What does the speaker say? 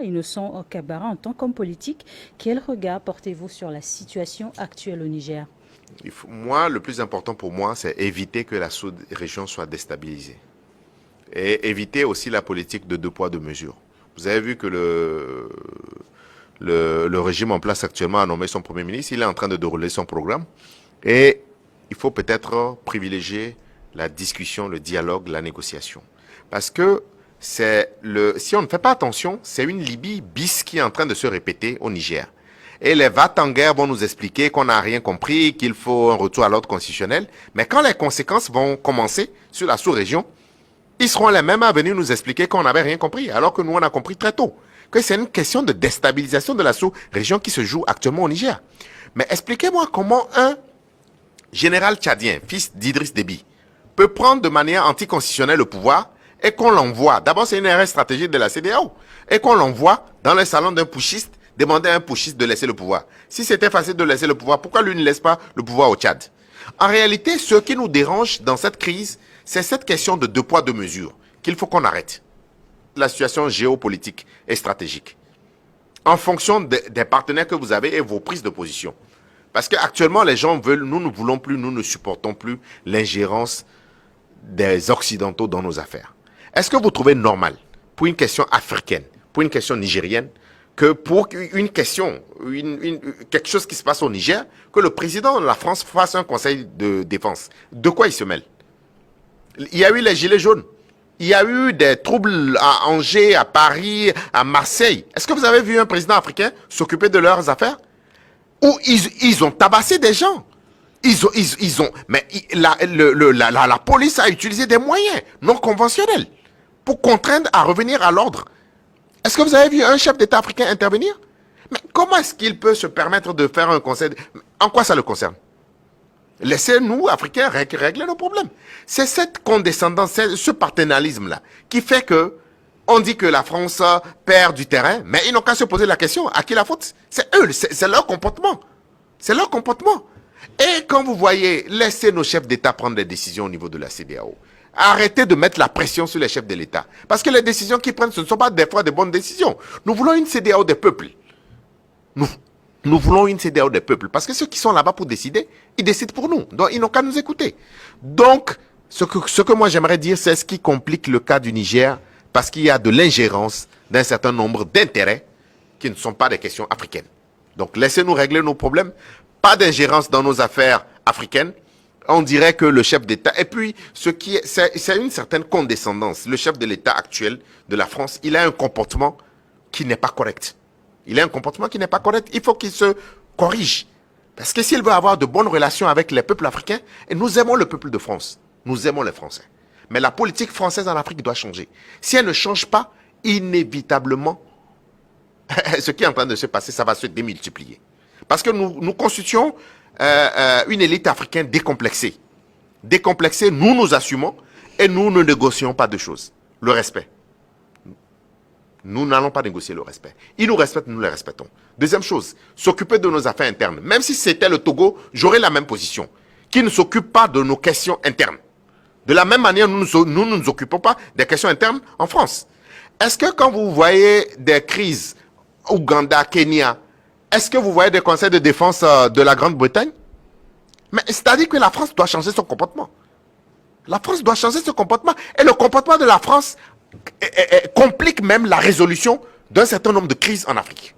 Innocent Kabara, en tant qu'homme politique, quel regard portez-vous sur la situation actuelle au Niger? Moi, le plus important pour moi, c'est éviter que la sous-région soit déstabilisée. Et éviter aussi la politique de deux poids, deux mesures. Vous avez vu que le régime en place actuellement a nommé son premier ministre. Il est en train de dérouler son programme. Et il faut peut-être privilégier la discussion, le dialogue, la négociation. Parce que si on ne fait pas attention, c'est une Libye bis qui est en train de se répéter au Niger. Et les va-t-en-guerre vont nous expliquer qu'on n'a rien compris, qu'il faut un retour à l'ordre constitutionnel. Mais quand les conséquences vont commencer sur la sous-région, ils seront les mêmes à venir nous expliquer qu'on n'avait rien compris, alors que nous, on a compris très tôt que c'est une question de déstabilisation de la sous-région qui se joue actuellement au Niger. Mais expliquez-moi comment un général tchadien, fils d'Idriss Déby, peut prendre de manière anticonstitutionnelle le pouvoir et qu'on l'envoie. D'abord, c'est une erreur stratégique de la CEDEAO. Et qu'on l'envoie dans le salon d'un putschiste, demander à un putschiste de laisser le pouvoir. Si c'était facile de laisser le pouvoir, pourquoi lui ne laisse pas le pouvoir au Tchad? En réalité, ce qui nous dérange dans cette crise, c'est cette question de deux poids, deux mesures qu'il faut qu'on arrête. La situation géopolitique et stratégique. En fonction des partenaires que vous avez et vos prises de position. Parce qu'actuellement, les gens veulent, nous ne voulons plus, nous ne supportons plus l'ingérence des Occidentaux dans nos affaires. Est-ce que vous trouvez normal, pour une question africaine, pour une question nigérienne, que pour une question, quelque chose qui se passe au Niger, que le président de la France fasse un conseil de défense? De quoi il se mêle? Il y a eu les gilets jaunes. Il y a eu des troubles à Angers, à Paris, à Marseille. Est-ce que vous avez vu un président africain s'occuper de leurs affaires? Où ils ont tabassé des gens. Mais la police a utilisé des moyens non conventionnels pour contraindre à revenir à l'ordre. Est-ce que vous avez vu un chef d'État africain intervenir? Mais comment est-ce qu'il peut se permettre de faire un conseil? En quoi ça le concerne? Laissez-nous, Africains, régler nos problèmes. C'est cette condescendance, ce paternalisme-là, qui fait que on dit que la France perd du terrain, mais ils n'ont qu'à se poser la question, à qui la faute? C'est eux, c'est leur comportement. C'est leur comportement. Et quand vous voyez, laissez nos chefs d'État prendre des décisions au niveau de la CEDEAO. Arrêtez de mettre la pression sur les chefs de l'État. Parce que les décisions qu'ils prennent, ce ne sont pas des fois de bonnes décisions. Nous voulons une CEDEAO des peuples. Nous voulons une CEDEAO des peuples. Parce que ceux qui sont là-bas pour décider, ils décident pour nous. Donc, ils n'ont qu'à nous écouter. Donc, ce que moi j'aimerais dire, c'est ce qui complique le cas du Niger, parce qu'il y a de l'ingérence d'un certain nombre d'intérêts qui ne sont pas des questions africaines. Donc, laissez-nous régler nos problèmes. Pas d'ingérence dans nos affaires africaines. On dirait que le chef d'État... Et puis, c'est une certaine condescendance. Le chef de l'État actuel de la France, il a un comportement qui n'est pas correct. Il a un comportement qui n'est pas correct. Il faut qu'il se corrige. Parce que s'il veut avoir de bonnes relations avec les peuples africains, et nous aimons le peuple de France. Nous aimons les Français. Mais la politique française en Afrique doit changer. Si elle ne change pas, inévitablement, ce qui est en train de se passer, ça va se démultiplier. Parce que nous constituons une élite africaine décomplexée. Décomplexée, nous assumons et nous ne négocions pas de choses. Le respect. Nous n'allons pas négocier le respect. Ils nous respectent, nous les respectons. Deuxième chose, s'occuper de nos affaires internes. Même si c'était le Togo, j'aurais la même position. Qui ne s'occupe pas de nos questions internes. De la même manière, nous ne nous occupons pas des questions internes en France. Est-ce que quand vous voyez des crises, Ouganda, Kenya, est-ce que vous voyez des conseils de défense de la Grande-Bretagne? Mais c'est-à-dire que la France doit changer son comportement. La France doit changer son comportement. Et le comportement de la France complique même la résolution d'un certain nombre de crises en Afrique.